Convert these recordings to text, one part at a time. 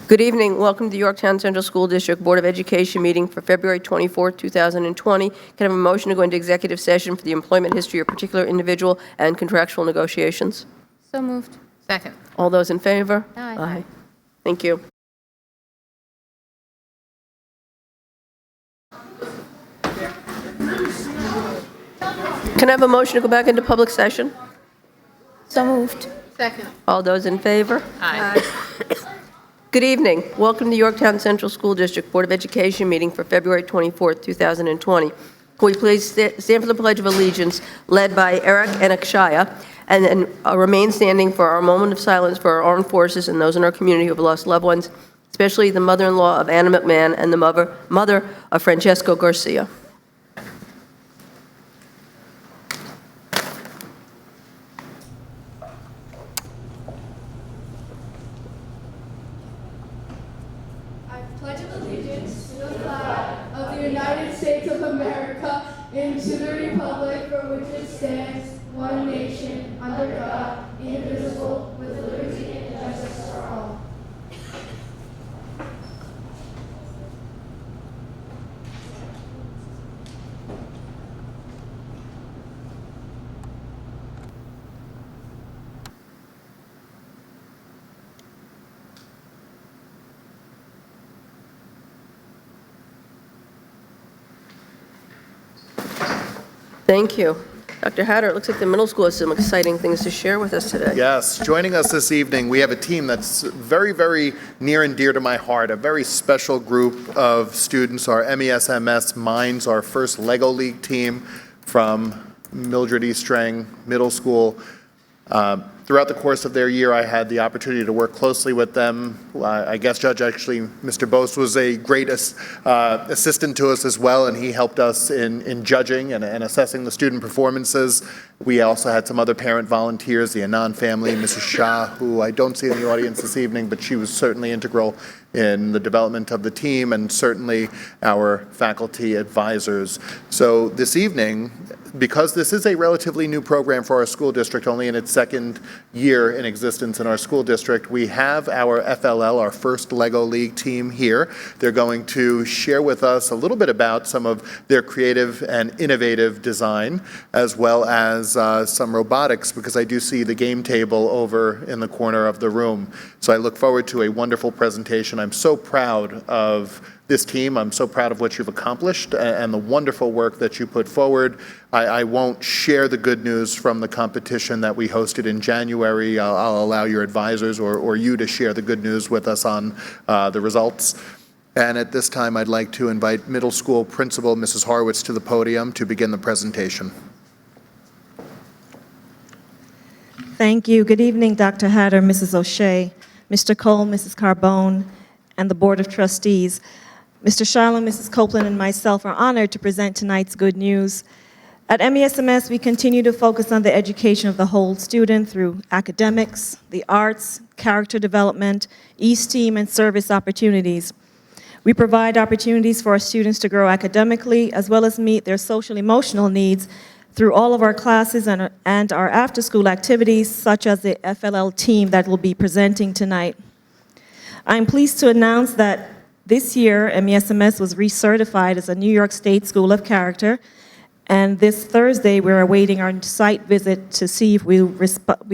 Good evening. Welcome to the Yorktown Central School District Board of Education meeting for February 24, 2020. Can I have a motion to go into executive session for the employment history of particular individual and contractual negotiations? So moved. Second. All those in favor? Aye. Thank you. Can I have a motion to go back into public session? So moved. Second. All those in favor? Aye. Good evening. Welcome to the Yorktown Central School District Board of Education meeting for February 24, 2020. Can we please stand for the Pledge of Allegiance, led by Eric Enakshaya, and then remain standing for our moment of silence for our armed forces and those in our community who have lost loved ones, especially the mother-in-law of Anna McMahon and the mother of Francesco Garcia. Pledge of allegiance to the flag of the United States of America and to the republic for which it stands, one nation, under God, indivisible, with liberty and justice for all. Thank you. Dr. Hatter, it looks like the middle school has some exciting things to share with us today. Yes, joining us this evening, we have a team that's very, very near and dear to my heart, a very special group of students, our MESMS Minds, our first LEGO League team from Mildred E. Strang Middle School. Throughout the course of their year, I had the opportunity to work closely with them. I guess, Judge, actually, Mr. Bose was a great assistant to us as well, and he helped us in judging and assessing the student performances. We also had some other parent volunteers, the Anand family, Mrs. Shah, who I don't see in the audience this evening, but she was certainly integral in the development of the team, and certainly our faculty advisors. So this evening, because this is a relatively new program for our school district, only in its second year in existence in our school district, we have our FLL, our first LEGO League team here. They're going to share with us a little bit about some of their creative and innovative design, as well as some robotics, because I do see the game table over in the corner of the room. So I look forward to a wonderful presentation. I'm so proud of this team. I'm so proud of what you've accomplished and the wonderful work that you put forward. I won't share the good news from the competition that we hosted in January. I'll allow your advisors or you to share the good news with us on the results. And at this time, I'd like to invite middle school principal Mrs. Horowitz to the podium to begin the presentation. Thank you. Good evening, Dr. Hatter, Mrs. O'Shea, Mr. Cole, Mrs. Carbone, and the Board of Trustees. Mr. Sharlin, Mrs. Copeland, and myself are honored to present tonight's good news. At MESMS, we continue to focus on the education of the whole student through academics, the arts, character development, esteem, and service opportunities. We provide opportunities for our students to grow academically as well as meet their social-emotional needs through all of our classes and our after-school activities, such as the FLL team that will be presenting tonight. I'm pleased to announce that this year, MESMS was recertified as a New York State School of Character, and this Thursday, we're awaiting our site visit to see if we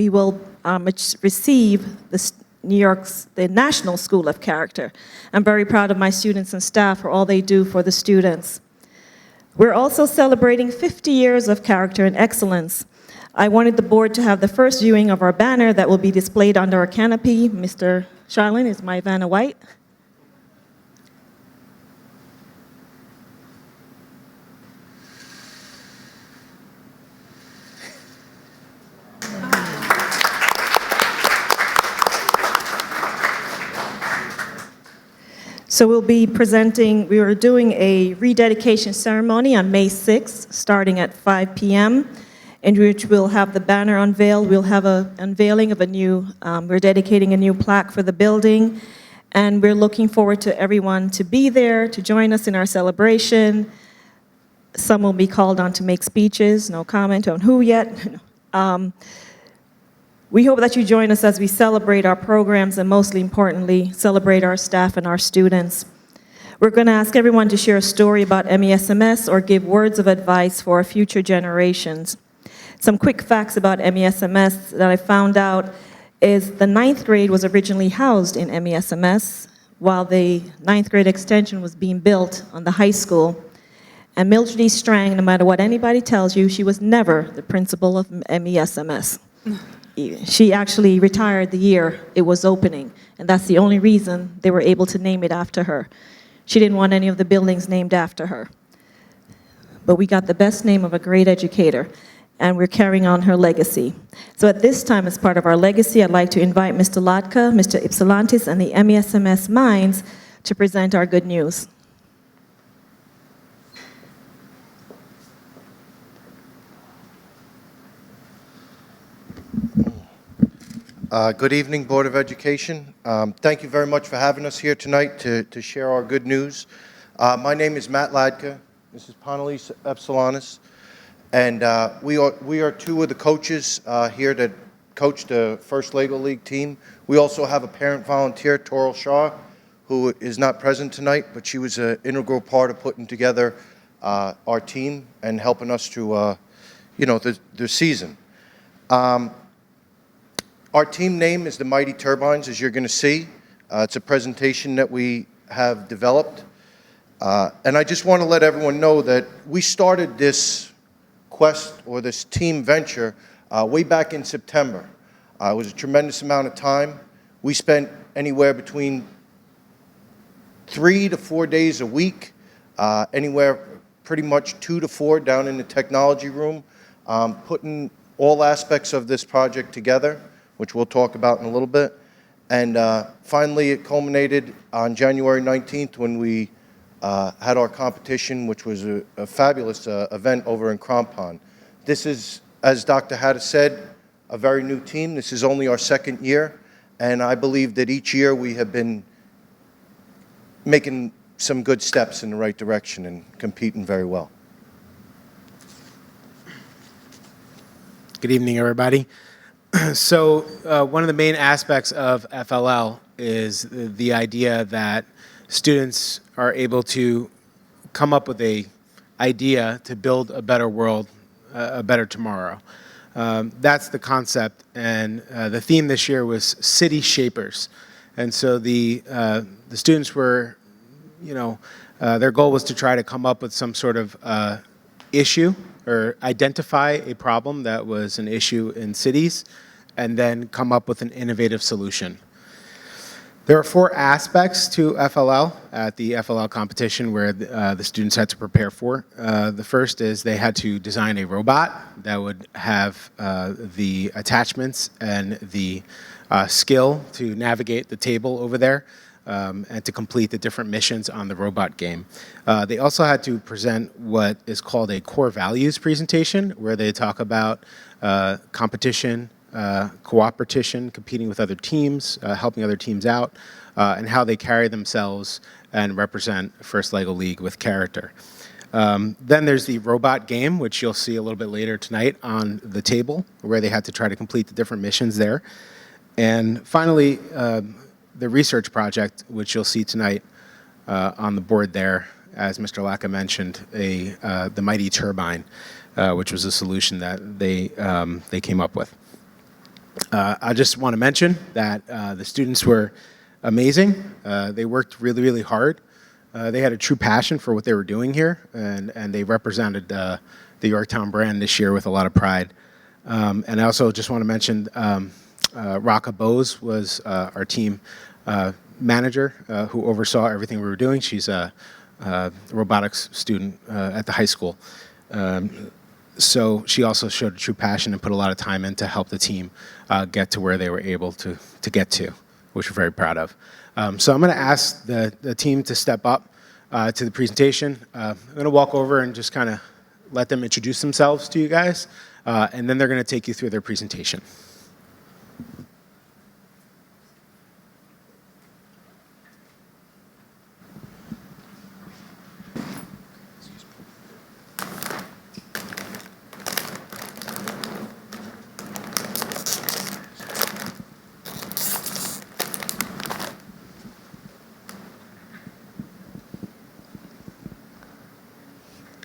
will receive the National School of Character. I'm very proud of my students and staff for all they do for the students. We're also celebrating 50 years of character and excellence. I wanted the board to have the first viewing of our banner that will be displayed under our canopy. Mr. Charlin, is my Vanna White? So we are doing a rededication ceremony on May 6th, starting at 5 p.m., in which we'll have the banner unveiled. We'll have an unveiling of we're dedicating a new plaque for the building, and we're looking forward to everyone to be there, to join us in our celebration. Some will be called on to make speeches, no comment on who yet. We hope that you join us as we celebrate our programs and, mostly importantly, celebrate our staff and our students. We're going to ask everyone to share a story about MESMS or give words of advice for our future generations. Some quick facts about MESMS that I found out is the 9th grade was originally housed in MESMS, while the 9th grade extension was being built on the high school. And Mildred E. Strang, no matter what anybody tells you, she was never the principal of MESMS. She actually retired the year it was opening, and that's the only reason they were able to name it after her. She didn't want any of the buildings named after her. But we got the best name of a great educator, and we're carrying on her legacy. So at this time, as part of our legacy, I'd like to invite Mr. Latka, Mr. Ypsilantis, and the MESMS Minds to present our good news. Good evening, Board of Education. Thank you very much for having us here tonight to share our good news. My name is Matt Ladka. This is Panelise Epsilanis. And we are two of the coaches here that coach the first LEGO League team. We also have a parent volunteer, Toral Shaw, who is not present tonight, but she was an integral part of putting together our team and helping us through the season. Our team name is the Mighty Turbines, as you're going to see. It's a presentation that we have developed. And I just want to let everyone know that we started this quest or this team venture way back in September. It was a tremendous amount of time. We spent anywhere between 3 to 4 days a week, anywhere pretty much 2 to 4 down in the technology room, putting all aspects of this project together, which we'll talk about in a little bit. And finally, it culminated on January 19th when we had our competition, which was a fabulous event over in Crampon. This is, as Dr. Hatter said, a very new team. This is only our second year, and I believe that each year we have been making some good steps in the right direction and competing very well. Good evening, everybody. So one of the main aspects of FLL is the idea that students are able to come up with an idea to build a better world, a better tomorrow. That's the concept, and the theme this year was City Shapers. And so the students were, their goal was to try to come up with some sort of issue or identify a problem that was an issue in cities and then come up with an innovative solution. There are 4 aspects to FLL at the FLL competition where the students had to prepare for. The first is they had to design a robot that would have the attachments and the skill to navigate the table over there and to complete the different missions on the robot game. They also had to present what is called a core values presentation, where they talk about competition, cooperation, competing with other teams, helping other teams out, and how they carry themselves and represent First LEGO League with character. Then there's the robot game, which you'll see a little bit later tonight on the table, where they had to try to complete the different missions there. And finally, the research project, which you'll see tonight on the board there, as Mr. Lacka mentioned, the Mighty Turbine, which was a solution that they came up with. I just want to mention that the students were amazing. They worked really, really hard. They had a true passion for what they were doing here, and they represented the Yorktown brand this year with a lot of pride. And I also just want to mention Raka Bose was our team manager who oversaw everything we were doing. She's a robotics student at the high school. So she also showed a true passion and put a lot of time in to help the team get to where they were able to get to, which we're very proud of. So I'm going to ask the team to step up to the presentation. I'm going to walk over and just kind of let them introduce themselves to you guys, and then they're going to take you through their presentation.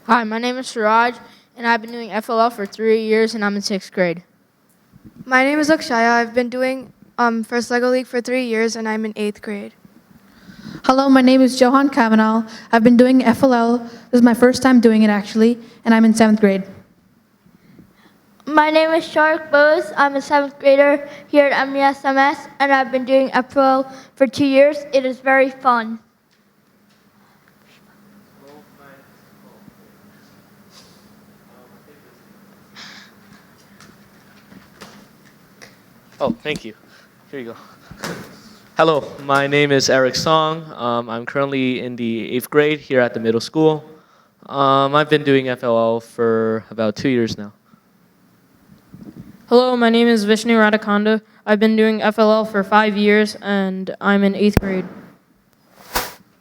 Hi, my name is Siraj, and I've been doing FLL for 3 years, and I'm in 6th grade. My name is Akshaya. I've been doing First Lego League for 3 years, and I'm in 8th grade. Hello, my name is Johan Kavanaugh. I've been doing FLL. This is my first time doing it, actually, and I'm in 7th grade. My name is Shark Bose. I'm a 7th grader here at MESMS, and I've been doing FLL for 2 years. It is very fun. Oh, thank you. Here you go. Hello, my name is Eric Song. I'm currently in the 8th grade here at the middle school. I've been doing FLL for about 2 years now. Hello, my name is Vishnu Radhakonda. I've been doing FLL for 5 years, and I'm in 8th grade.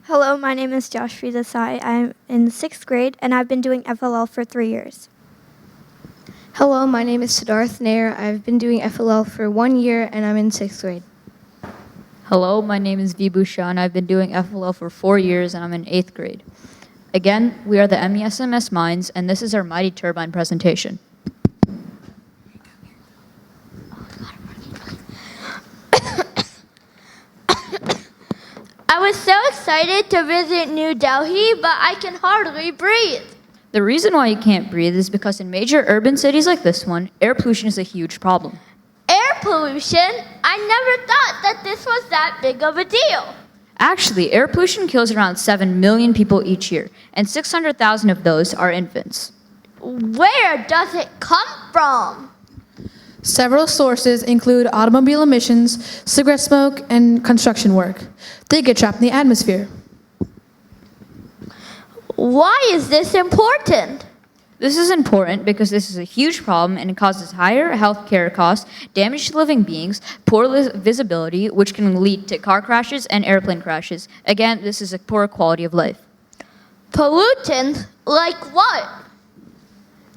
Hello, my name is Joshua Desai. I'm in 6th grade, and I've been doing FLL for 3 years. Hello, my name is Siddharth Nair. I've been doing FLL for 1 year, and I'm in 6th grade. Hello, my name is Vibhu Shah, and I've been doing FLL for 4 years, and I'm in 8th grade. Again, we are the MESMS Minds, and this is our Mighty Turbine presentation. I was so excited to visit New Delhi, but I can hardly breathe. The reason why you can't breathe is because in major urban cities like this one, air pollution is a huge problem. Air pollution? I never thought that this was that big of a deal. Actually, air pollution kills around 7 million people each year, and 600,000 of those are infants. Where does it come from? Several sources include automobile emissions, cigarette smoke, and construction work. They get trapped in the atmosphere. Why is this important? This is important because this is a huge problem and it causes higher health care costs, damage to living beings, poor visibility, which can lead to car crashes and airplane crashes. Again, this is a poor quality of life. Pollutants? Like what?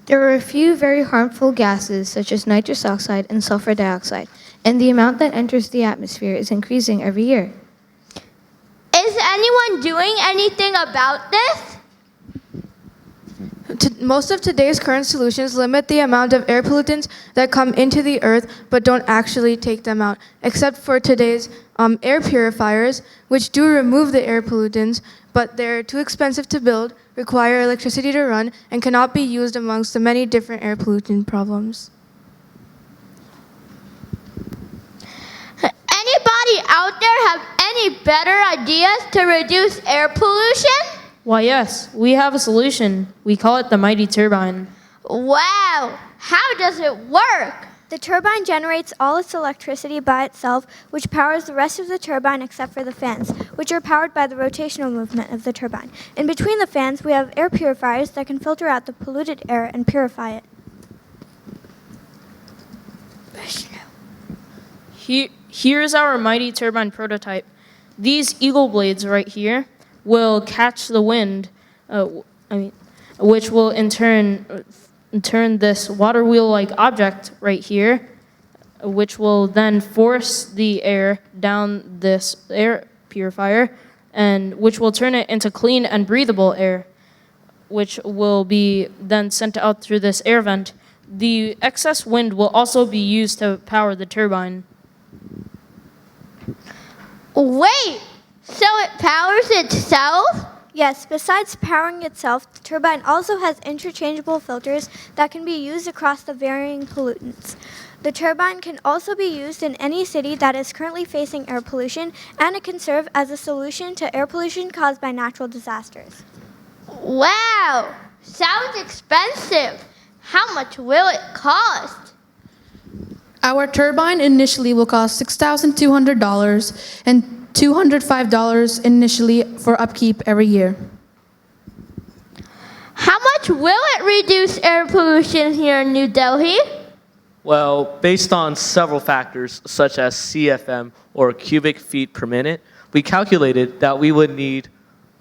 There are a few very harmful gases, such as nitrous oxide and sulfur dioxide, and the amount that enters the atmosphere is increasing every year. Is anyone doing anything about this? Most of today's current solutions limit the amount of air pollutants that come into the earth but don't actually take them out, except for today's air purifiers, which do remove the air pollutants, but they're too expensive to build, require electricity to run, and cannot be used amongst the many different air pollutant problems. Anybody out there have any better ideas to reduce air pollution? Why, yes, we have a solution. We call it the Mighty Turbine. Wow, how does it work? The turbine generates all its electricity by itself, which powers the rest of the turbine except for the fans, which are powered by the rotational movement of the turbine. In between the fans, we have air purifiers that can filter out the polluted air and purify it. Here's our Mighty Turbine prototype. These eagle blades right here will catch the wind, which will in turn this water wheel-like object right here, which will then force the air down this air purifier, and which will turn it into clean and breathable air, which will be then sent out through this air vent. The excess wind will also be used to power the turbine. Wait, so it powers itself? Yes, besides powering itself, the turbine also has interchangeable filters that can be used across the varying pollutants. The turbine can also be used in any city that is currently facing air pollution, and it can serve as a solution to air pollution caused by natural disasters. Wow, sounds expensive. How much will it cost? Our turbine initially will cost $6,200 and $205 initially for upkeep every year. How much will it reduce air pollution here in New Delhi? Well, based on several factors, such as CFM, or cubic feet per minute, we calculated that we would need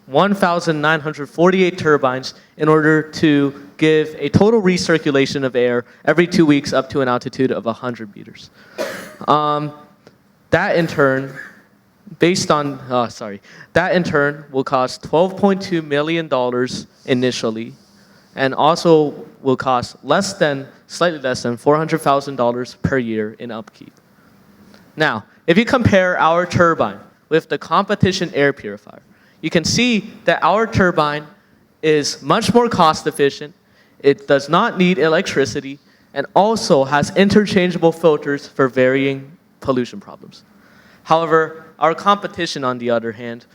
1,948 turbines in order to give a total recirculation of air every 2 weeks up to an altitude of 100 meters. That in turn will cost $12.2 million initially, and also will cost slightly less than $400,000 per year in upkeep. Now, if you compare our turbine with the competition air purifier, you can see that our turbine is much more cost efficient, it does not need electricity, and also has interchangeable filters for varying pollution problems. However, our competition, on the other hand,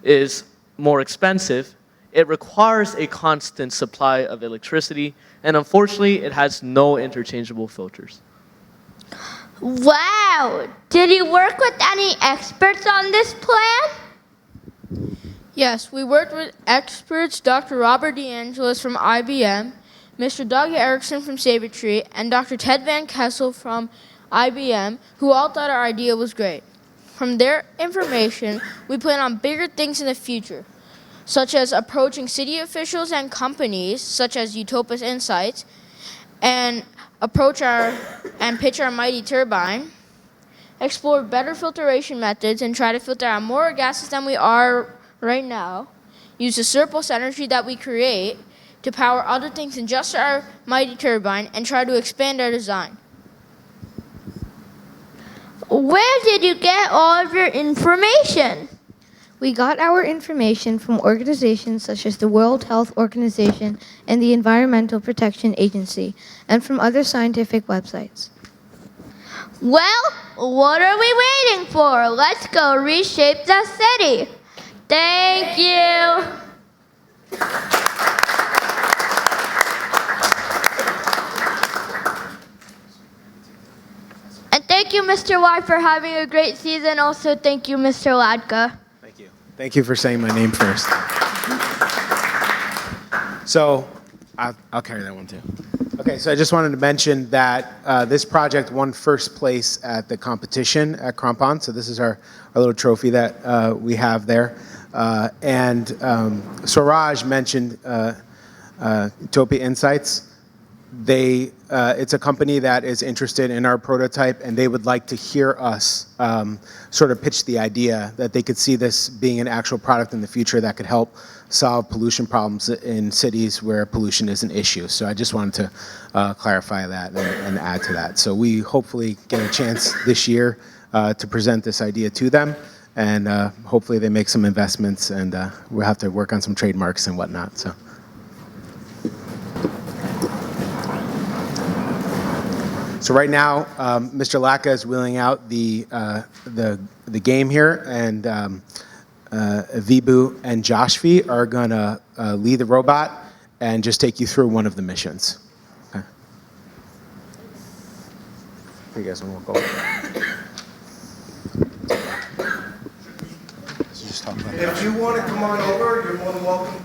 is more expensive. It requires a constant supply of electricity, and unfortunately, it has no interchangeable filters. Wow! Did you work with any experts on this plan? Yes, we worked with experts Dr. Robert DeAngelis from IBM, Mr. Doug Erickson from Sabertree, and Dr. Ted Van Kessel from IBM, who all thought our idea was great. From their information, we plan on bigger things in the future, such as approaching city officials and companies, such as Utopus Insights, and pitch our Mighty Turbine, explore better filtration methods, and try to filter out more gases than we are right now, use the surplus energy that we create to power other things than just our Mighty Turbine, and try to expand our design. Where did you get all of your information? We got our information from organizations such as the World Health Organization and the Environmental Protection Agency, and from other scientific websites. Well, what are we waiting for? Let's go reshape the city. Thank you. And thank you, Mr. Y, for having a great season. Also, thank you, Mr. Ladka. Thank you. Thank you for saying my name first. So I'll carry that one too. Okay, so I just wanted to mention that this project won first place at the competition at Crampon. So this is our little trophy that we have there. And Suraj mentioned Utopia Insights. It's a company that is interested in our prototype, and they would like to hear us sort of pitch the idea that they could see this being an actual product in the future that could help solve pollution problems in cities where pollution is an issue. So I just wanted to clarify that and add to that. So we hopefully get a chance this year to present this idea to them, and hopefully they make some investments, and we'll have to work on some trademarks and whatnot. So right now, Mr. Laka is wheeling out the game here, and Vibu and Joshvi are gonna lead the robot and just take you through one of the missions. Okay. You guys want to walk over? If you want to come on over, you're more than welcome to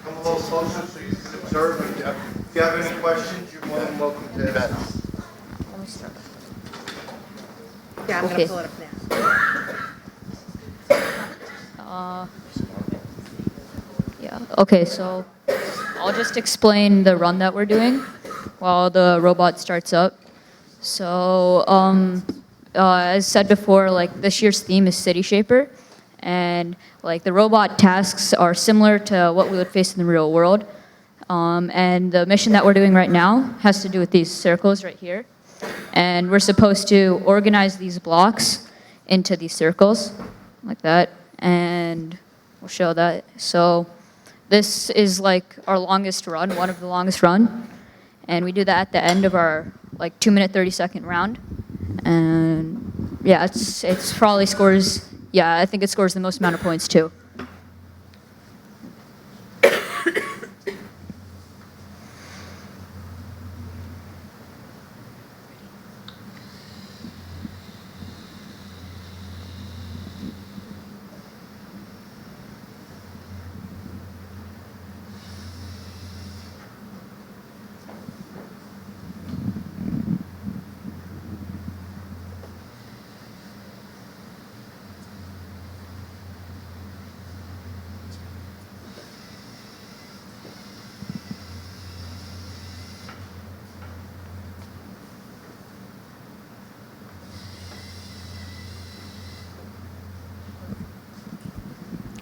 come a little closer so you can observe. If you have any questions, you're more than welcome to ask. Let me start. Yeah, I'm going to pull it up now. Yeah, okay, so I'll just explain the run that we're doing while the robot starts up. So, as said before, like this year's theme is City Shaper, and like the robot tasks are similar to what we would face in the real world. And the mission that we're doing right now has to do with these circles right here. And we're supposed to organize these blocks into these circles, like that, and we'll show that. So this is like our longest run, one of the longest run, and we do that at the end of our like 2-minute 30-second round. And yeah, it's probably scores, yeah, I think it scores the most amount of points too.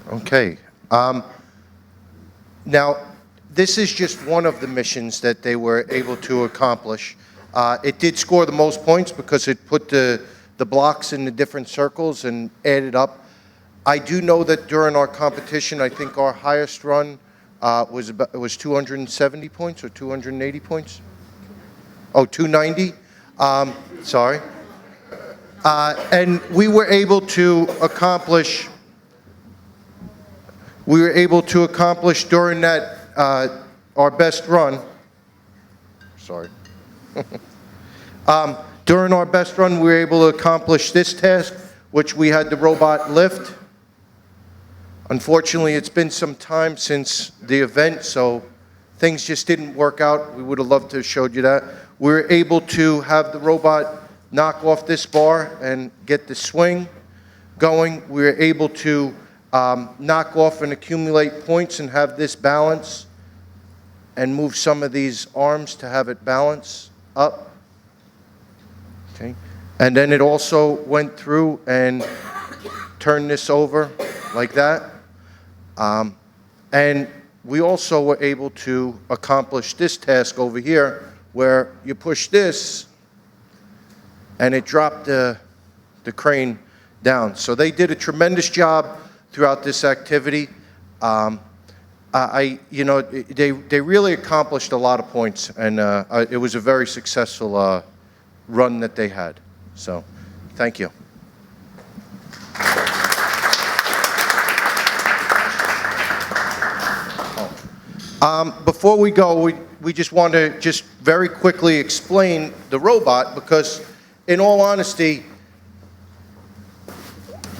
Okay. Now, this is just one of the missions that they were able to accomplish. It did score the most points because it put the blocks in the different circles and added up. I do know that during our competition, I think our highest run was 270 points or 280 points? Oh, 290? Sorry. And we were able to accomplish during that, our best run, sorry. During our best run, we were able to accomplish this task, which we had the robot lift. Unfortunately, it's been some time since the event, so things just didn't work out. We would have loved to have showed you that. We were able to have the robot knock off this bar and get the swing going. We were able to knock off and accumulate points and have this balance and move some of these arms to have it balance up. Okay. And then it also went through and turned this over like that. And we also were able to accomplish this task over here where you push this and it dropped the crane down. So they did a tremendous job throughout this activity. They really accomplished a lot of points, and it was a very successful run that they had. So, thank you. Before we go, we just want to just very quickly explain the robot, because in all honesty,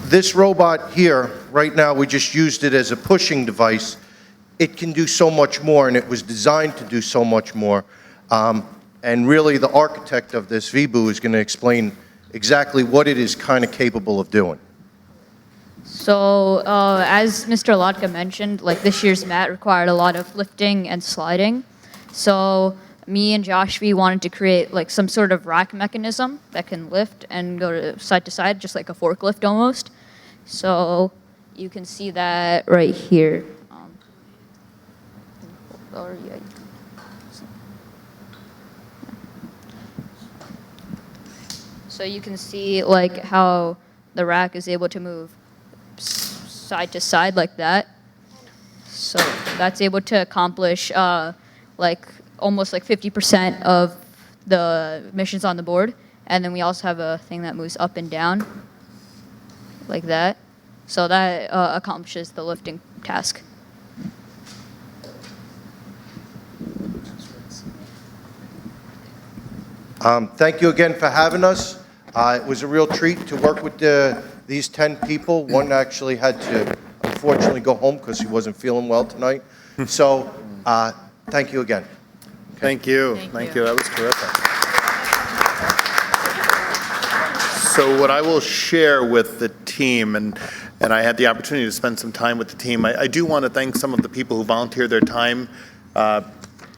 this robot here, right now, we just used it as a pushing device. It can do so much more, and it was designed to do so much more. And really, the architect of this, Vibhu, is going to explain exactly what it is kind of capable of doing. So, as Mr. Lotka mentioned, like this year's mat required a lot of lifting and sliding. So, me and Josh V wanted to create like some sort of rack mechanism that can lift and go to side, just like a forklift almost. So, you can see that right here. So you can see like how the rack is able to move side to side like that. So that's able to accomplish like almost like 50% of the missions on the board. And then we also have a thing that moves up and down like that. So that accomplishes the lifting task. Thank you again for having us. It was a real treat to work with these 10 people. One actually had to, unfortunately, go home because he wasn't feeling well tonight. So, thank you again. Okay. Thank you. Thank you. That was terrific. So what I will share with the team, and I had the opportunity to spend some time with the team, I do want to thank some of the people who volunteered their time.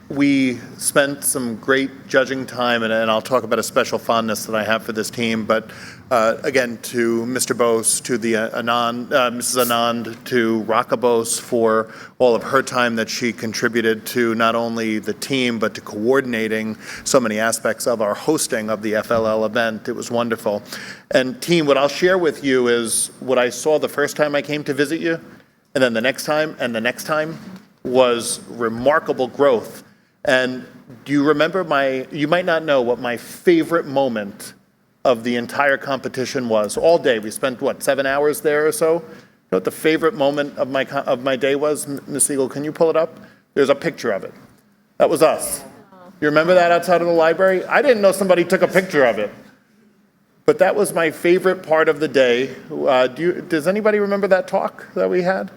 We spent some great judging time, and I'll talk about a special fondness that I have for this team. But again, to Mr. Bose, to the Mrs. Anand, to Raka Bose for all of her time that she contributed to not only the team, but to coordinating so many aspects of our hosting of the FLL event. It was wonderful. And team, what I'll share with you is what I saw the first time I came to visit you, and then the next time, and the next time, was remarkable growth. And do you remember you might not know what my favorite moment of the entire competition was. All day, we spent, 7 hours there or so? You know what the favorite moment of my day was? Ms. Siegel, can you pull it up? There's a picture of it. That was us. You remember that outside of the library? I didn't know somebody took a picture of it. But that was my favorite part of the day. Does anybody remember that talk that we had?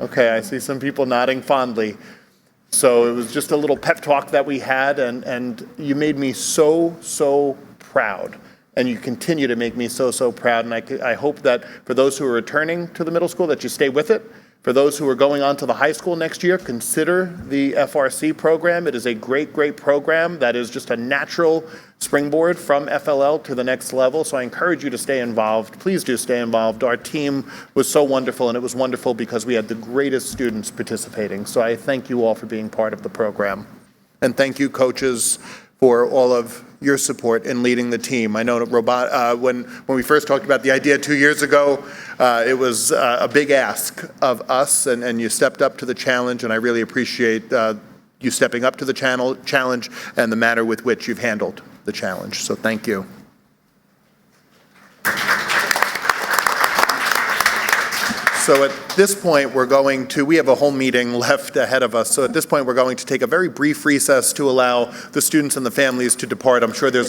Okay, I see some people nodding fondly. So it was just a little pep talk that we had, and you made me so, so proud. And you continue to make me so, so proud. And I hope that for those who are returning to the middle school, that you stay with it, For those who are going on to the high school next year, consider the FRC program. It is a great, great program that is just a natural springboard from FLL to the next level. So I encourage you to stay involved. Please do stay involved. Our team was so wonderful, and it was wonderful because we had the greatest students participating. So I thank you all for being part of the program. And thank you, coaches, for all of your support in leading the team. I know that when we first talked about the idea 2 years ago, it was a big ask of us, and you stepped up to the challenge, and I really appreciate you stepping up to the challenge and the manner with which you've handled the challenge. So thank you. So at this point, we have a whole meeting left ahead of us. So at this point, we're going to take a very brief recess to allow the students and the families to depart. I'm sure there's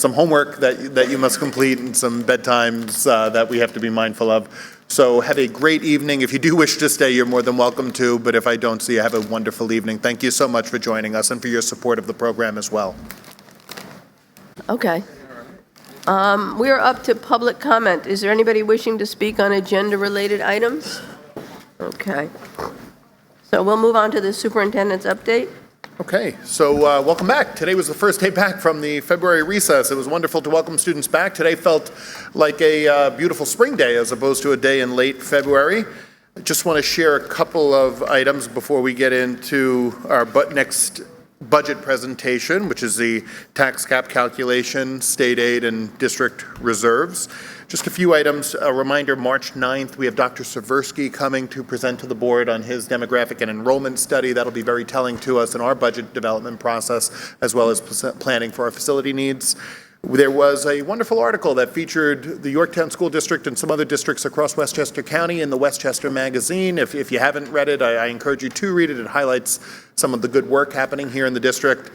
some homework that you must complete and some bedtimes that we have to be mindful of. So have a great evening. If you do wish to stay, you're more than welcome to. But if I don't see you, have a wonderful evening. Thank you so much for joining us and for your support of the program as well. Okay. We are up to public comment. Is there anybody wishing to speak on agenda-related items? Okay. So we'll move on to the superintendent's update. Okay, so welcome back. Today was the first day back from the February recess. It was wonderful to welcome students back. Today felt like a beautiful spring day as opposed to a day in late February. I just want to share a couple of items before we get into our next budget presentation, which is the tax cap calculation, state aid, and district reserves. Just a few items. A reminder, March 9th, we have Dr. Seversky coming to present to the board on his demographic and enrollment study. That'll be very telling to us in our budget development process, as well as planning for our facility needs. There was a wonderful article that featured the Yorktown School District and some other districts across Westchester County in the Westchester Magazine. If you haven't read it, I encourage you to read it. It highlights some of the good work happening here in the district.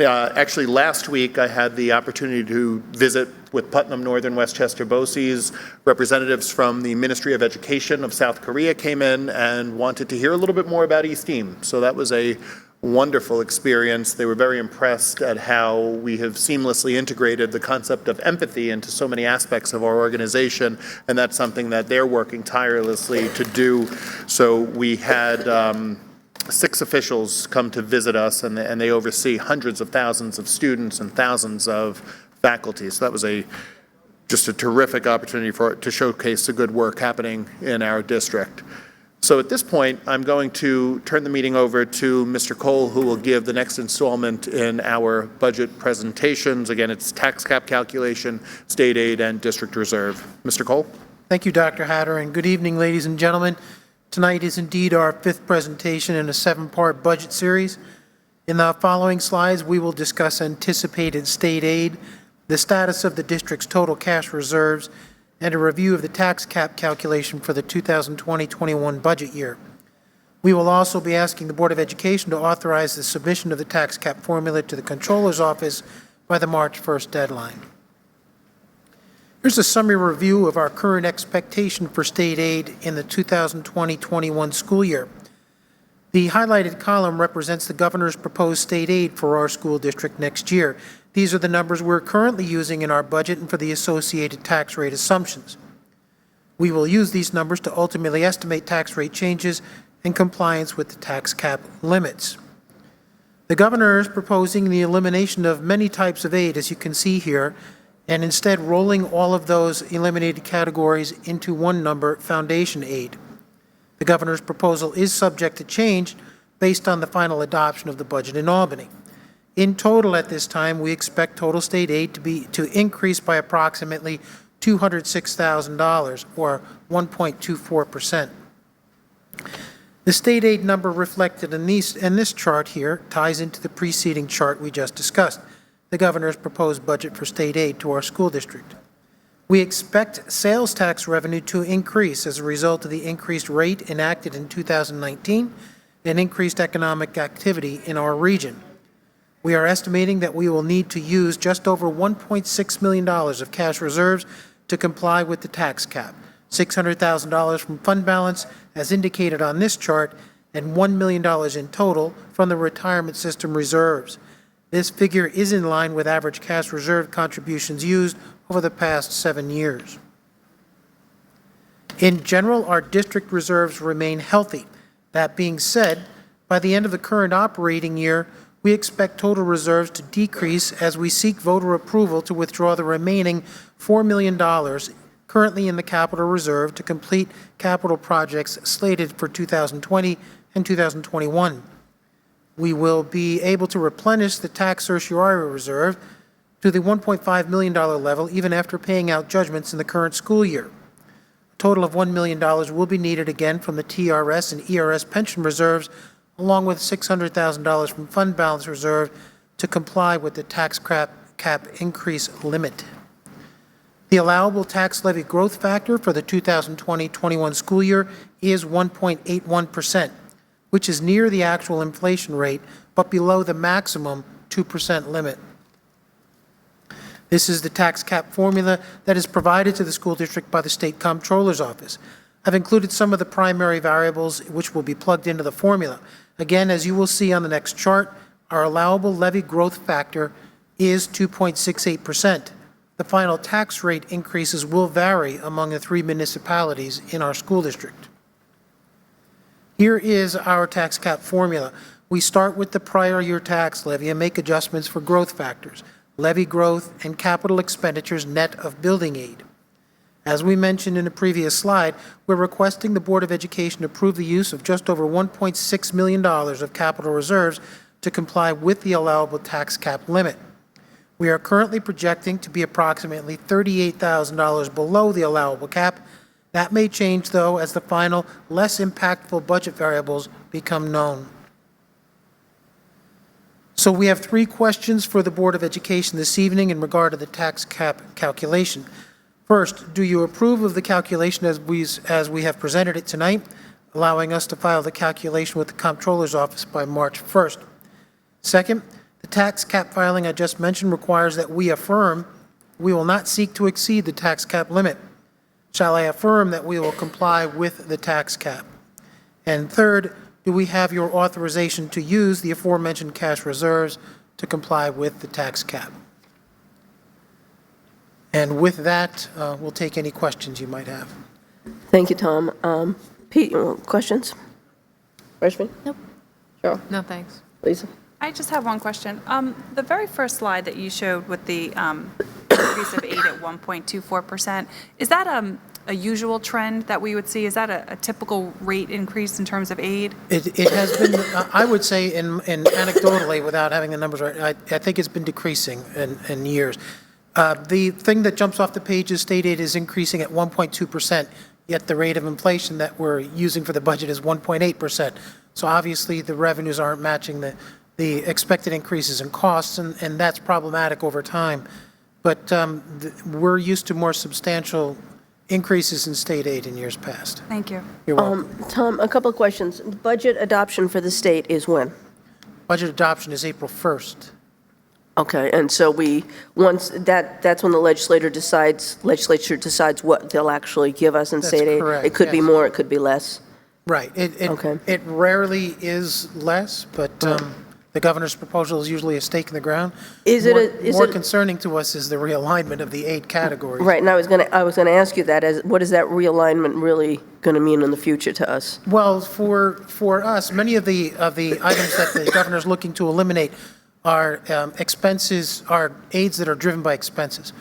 Actually, last week, I had the opportunity to visit with Putnam Northern Westchester BOCES. Representatives from the Ministry of Education of South Korea came in and wanted to hear a little bit more about EASTEAM. So that was a wonderful experience. They were very impressed at how we have seamlessly integrated the concept of empathy into so many aspects of our organization, and that's something that they're working tirelessly to do. So we had 6 officials come to visit us, and they oversee hundreds of thousands of students and thousands of faculty. So that was just a terrific opportunity to showcase the good work happening in our district. So at this point, I'm going to turn the meeting over to Mr. Cole, who will give the next installment in our budget presentations. Again, it's tax cap calculation, state aid, and district reserve. Mr. Cole? Thank you, Dr. Hatter, and good evening, ladies and gentlemen. Tonight is indeed our 5th presentation in a 7-part budget series. In the following slides, we will discuss anticipated state aid, the status of the district's total cash reserves, and a review of the tax cap calculation for the 2020-21 budget year. We will also be asking the Board of Education to authorize the submission of the tax cap formula to the Comptroller's Office by the March 1st deadline. Here's a summary review of our current expectation for state aid in the 2020-21 school year. The highlighted column represents the governor's proposed state aid for our school district next year. These are the numbers we're currently using in our budget and for the associated tax rate assumptions. We will use these numbers to ultimately estimate tax rate changes in compliance with the tax cap limits. The governor is proposing the elimination of many types of aid, as you can see here, and instead rolling all of those eliminated categories into one number, foundation aid. The governor's proposal is subject to change based on the final adoption of the budget in Albany. In total at this time, we expect total state aid to increase by approximately $206,000, or 1.24%. The state aid number reflected in this chart here ties into the preceding chart we just discussed, the governor's proposed budget for state aid to our school district. We expect sales tax revenue to increase as a result of the increased rate enacted in 2019 and increased economic activity in our region. We are estimating that we will need to use just over $1.6 million of cash reserves to comply with the tax cap, $600,000 from fund balance, as indicated on this chart, and $1 million in total from the retirement system reserves. This figure is in line with average cash reserve contributions used over the past 7 years. In general, our district reserves remain healthy. That being said, by the end of the current operating year, we expect total reserves to decrease as we seek voter approval to withdraw the remaining $4 million currently in the capital reserve to complete capital projects slated for 2020 and 2021. We will be able to replenish the tax certiorari reserve to the $1.5 million level even after paying out judgments in the current school year. A total of $1 million will be needed again from the TRS and ERS pension reserves, along with $600,000 from fund balance reserve to comply with the tax cap increase limit. The allowable tax levy growth factor for the 2020-21 school year is 1.81%, which is near the actual inflation rate, but below the maximum 2% limit. This is the tax cap formula that is provided to the school district by the State Comptroller's Office. I've included some of the primary variables which will be plugged into the formula. Again, as you will see on the next chart, our allowable levy growth factor is 2.68%. The final tax rate increases will vary among the 3 municipalities in our school district. Here is our tax cap formula. We start with the prior year tax levy and make adjustments for growth factors, levy growth, and capital expenditures net of building aid. As we mentioned in a previous slide, we're requesting the Board of Education approve the use of just over $1.6 million of capital reserves to comply with the allowable tax cap limit. We are currently projecting to be approximately $38,000 below the allowable cap. That may change, though, as the final, less impactful budget variables become known. So we have 3 questions for the Board of Education this evening in regard to the tax cap calculation. First, do you approve of the calculation as we have presented it tonight, allowing us to file the calculation with the Comptroller's Office by March 1st? Second, the tax cap filing I just mentioned requires that we affirm we will not seek to exceed the tax cap limit. Shall I affirm that we will comply with the tax cap? And third, do we have your authorization to use the aforementioned cash reserves to comply with the tax cap? And with that, we'll take any questions you might have. Thank you, Tom. Pete, questions? Freshman? Nope. Cheryl? No, thanks. Lisa? I just have one question. The very first slide that you showed with the increase of aid at 1.24%, is that a usual trend that we would see? Is that a typical rate increase in terms of aid? It has been, I would say, in anecdotally, without having the numbers right, I think it's been decreasing in years. The thing that jumps off the page is state aid is increasing at 1.2%, yet the rate of inflation that we're using for the budget is 1.8%. So obviously, the revenues aren't matching the expected increases in costs, and that's problematic over time. But we're used to more substantial increases in state aid in years past. Thank you. You're welcome. Tom, a couple of questions. Budget adoption for the state is when? Budget adoption is April 1st. Okay, and so that's when the legislature decides what they'll actually give us in That's state aid? correct, It could be yes. more, it could be less. Right. Okay. It rarely is less, but the governor's proposal is usually a stake in the ground. More concerning to us is the realignment of the aid categories. Right, and I was going to ask you that, what is that realignment really going to mean in the future to us? Well, for us, many of the items that the governor's looking to eliminate are expenses, are aids that are driven by expenses.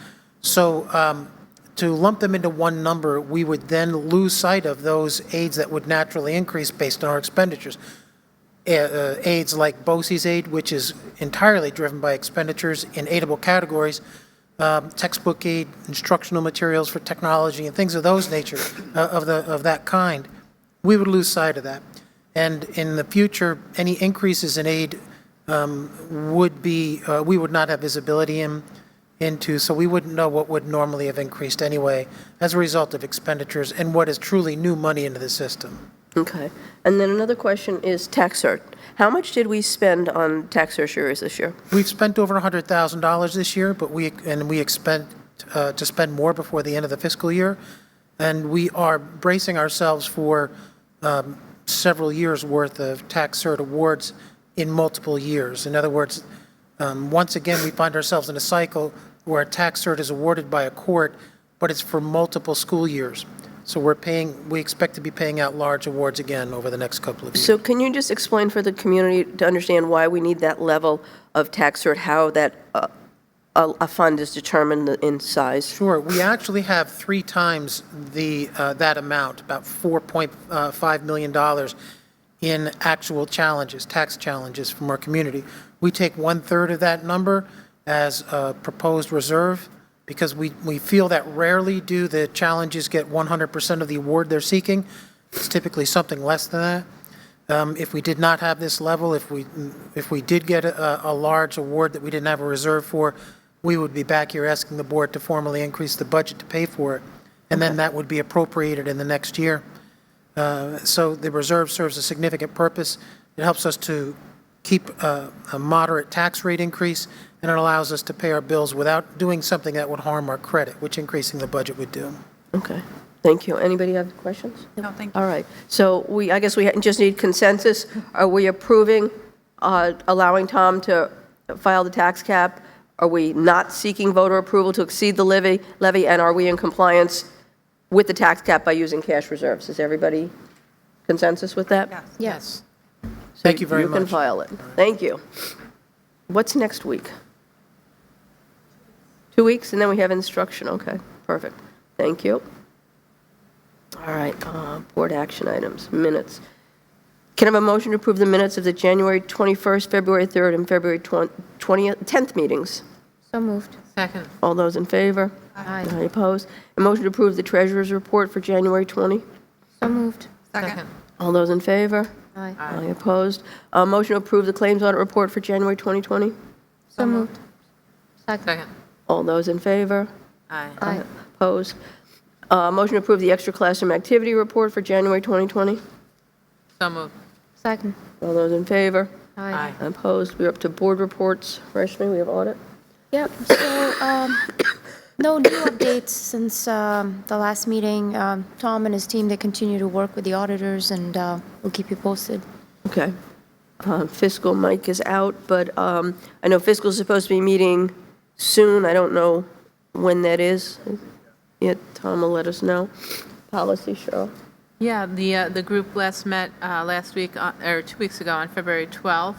So to lump them into one number, we would then lose sight of those aids that would naturally increase based on our expenditures. Aids like BOCES aid, which is entirely driven by expenditures in aidable categories, textbook aid, instructional materials for technology, and things of those nature, of that kind, we would lose sight of that. And in the future, any increases in aid would be, we would not have visibility into, so we wouldn't know what would normally have increased anyway as a result of expenditures and what is truly new money into the system. Okay. And then another question is tax cert. How much did we spend on tax certiorari this year? We've spent over $100,000 this year, but we expect to spend more before the end of the fiscal year. And we are bracing ourselves for several years' worth of tax cert awards in multiple years. In other words, once again, we find ourselves in a cycle where a tax cert is awarded by a court, but it's for multiple school years. So we expect to be paying out large awards again over the next couple of years. So can you just explain for the community to understand why we need that level of tax cert, how that a fund is determined in size? Sure. We actually have 3 times that amount, about $4.5 million in actual challenges, tax challenges from our community. We take 1/3 of that number as a proposed reserve because we feel that rarely do the challenges get 100% of the award they're seeking. It's typically something less than that. If we did not have this level, if we did get a large award that we didn't have a reserve for, we would be back here asking the board to formally increase the budget to pay for it, and then that would be appropriated in the next year. So the reserve serves a significant purpose. It helps us to keep a moderate tax rate increase, and it allows us to pay our bills without doing something that would harm our credit, which increasing the budget would do. Okay, thank you. Anybody have questions? No, thank you. All right, so I guess we just need consensus. Are we approving allowing Tom to file the tax cap? Are we not seeking voter approval to exceed the levy, and are we in compliance with the tax cap by using cash reserves? Is everybody consensus with that? Yes. Yes. Thank you very You can much. file it. Thank you. What's next week? 2 weeks, and then we have instruction. Okay, perfect. Thank you. All right, board action items, minutes. Can I have a motion to approve the minutes of the January 21st, February 3rd, and February 10th meetings? So moved. Second. All those in favor? Aye. Aye opposed? A motion to approve the treasurer's report for January 20? So moved. Second. All those in favor? Aye. Aye opposed? A motion to approve the claims audit report for January 2020? So moved. Second. All those in favor? Aye. Aye. Opposed? Motion to approve the extra classroom activity report for January 2020? So moved. Second. All those in favor? Aye. Opposed? We're up to board reports. Rashmi, we have audit? Yep, so, no new updates since the last meeting. Tom and his team, they continue to work with the auditors, and we'll keep you posted. Okay. Fiscal, Mike is out, but I know fiscal is supposed to be meeting soon. I don't know when that is. Yeah, Tom will let us know. Policy, Cheryl. Yeah, the group met last week, or 2 weeks ago on February 12th.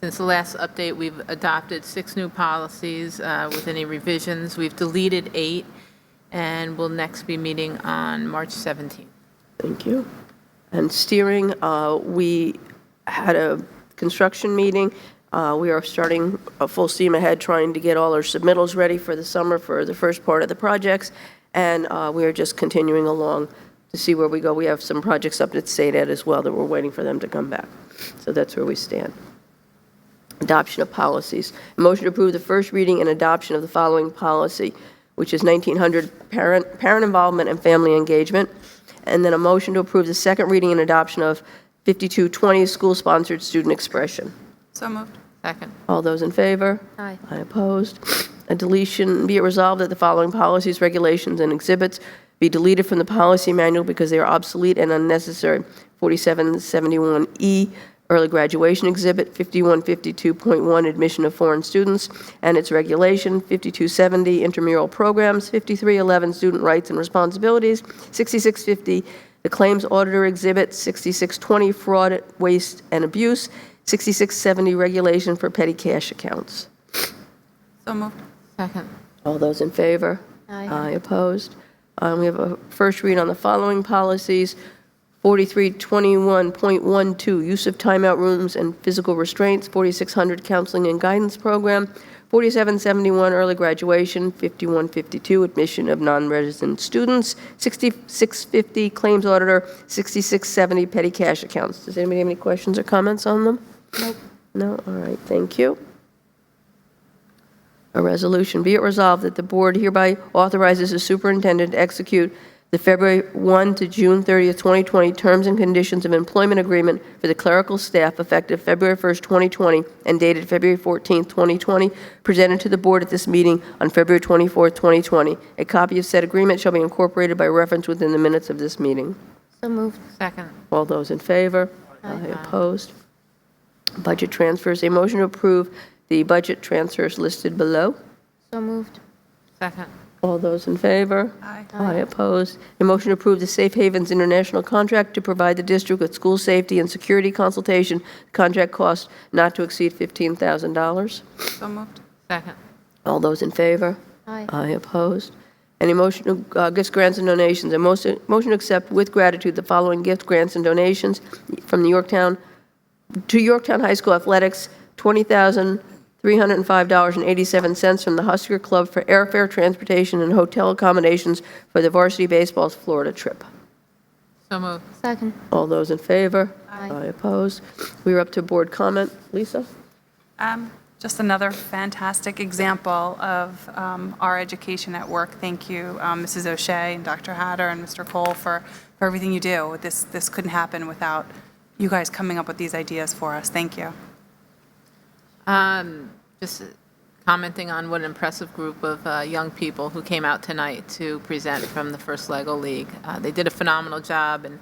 Since the last update, we've adopted 6 new policies with any revisions. We've deleted 8, and we'll next be meeting on March 17th. Thank you. And steering, we had a construction meeting. We are starting a full steam ahead, trying to get all our submittals ready for the summer for the first part of the projects, and we are just continuing along to see where we go. We have some projects up at State Ed as well that we're waiting for them to come back. So that's where we stand. Adoption of policies. A motion to approve the first reading and adoption of the following policy, which is 1900 parent involvement and family engagement. And then a motion to approve the second reading and adoption of 5220 school-sponsored student expression. So moved. Second. All those in favor? Aye. Aye opposed. A deletion, be it resolved that the following policies, regulations, and exhibits be deleted from the policy manual because they are obsolete and unnecessary. 4771E, early graduation exhibit, 5152.1, admission of foreign students and its regulation, 5270, intramural programs, 5311, student rights and responsibilities, 6650, the claims auditor exhibit, 6620, fraud, waste, and abuse, 6670, regulation for petty cash accounts. So moved. Second. All those in favor? Aye. Aye opposed. We have a first read on the following policies. 4321.12, use of timeout rooms and physical restraints. 4600, counseling and guidance program. 4771, early graduation. 5152, admission of non-resident students. 6650, claims auditor. 6670, petty cash accounts. Does anybody have any questions or comments on them? Nope. No? All right, thank you. A resolution, be it resolved that the board hereby authorizes the superintendent to execute the February 1 to June 30th, 2020 terms and conditions of employment agreement for the clerical staff effective February 1st, 2020, and dated February 14th, 2020, presented to the board at this meeting on February 24th, 2020. A copy of said agreement shall be incorporated by reference within the minutes of this meeting. So moved. Second. All those in favor? Aye. Opposed? Budget transfers. A motion to approve the budget transfers listed below. So moved. Second. All those in favor? Aye. Aye, opposed. A motion to approve the Safe Havens International contract to provide the district with school safety and security consultation. Contract cost not to exceed $15,000. So moved. Second. All those in favor? Aye. Aye, opposed. Any motion to gifts, grants, and donations? A motion to accept with gratitude the following gifts, grants, and donations from the Yorktown High School Athletics, $20,305.87 from the Husker Club for airfare, transportation, and hotel accommodations for the varsity baseball's Florida trip. So moved. Second. All those in favor? Aye. Opposed. We're up to board comment. Lisa? Just another fantastic example of our education at work. Thank you, Mrs. O'Shea and Dr. Hatter and Mr. Cole for everything you do. This couldn't happen without you guys coming up with these ideas for us. Thank you. Just commenting on what an impressive group of young people who came out tonight to present from the First LEGO League. They did a phenomenal job, and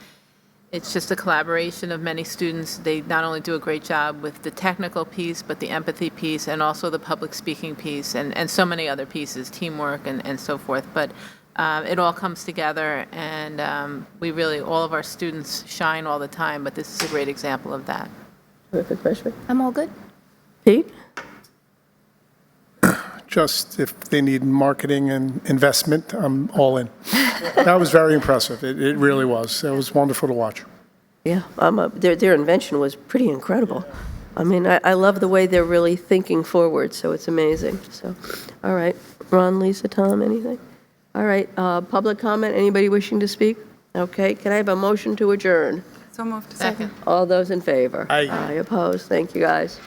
it's just a collaboration of many students. They not only do a great job with the technical piece, but the empathy piece, and also the public speaking piece, and so many other pieces, teamwork and so forth. But it all comes together, and all of our students shine all the time, but this is a great example of that. Terrific, Rashmi. I'm all good. Pete? Just if they need marketing and investment, I'm all in. That was very impressive. It really was. It was wonderful to watch. Yeah, their invention was pretty incredible. I mean, I love the way they're really thinking forward, so it's amazing. So, all right. Ron, Lisa, Tom, anything? All right, public comment, anybody wishing to speak? Okay, can I have a motion to adjourn? So moved. Second. All those in favor? Aye. Aye, opposed. Thank you, guys.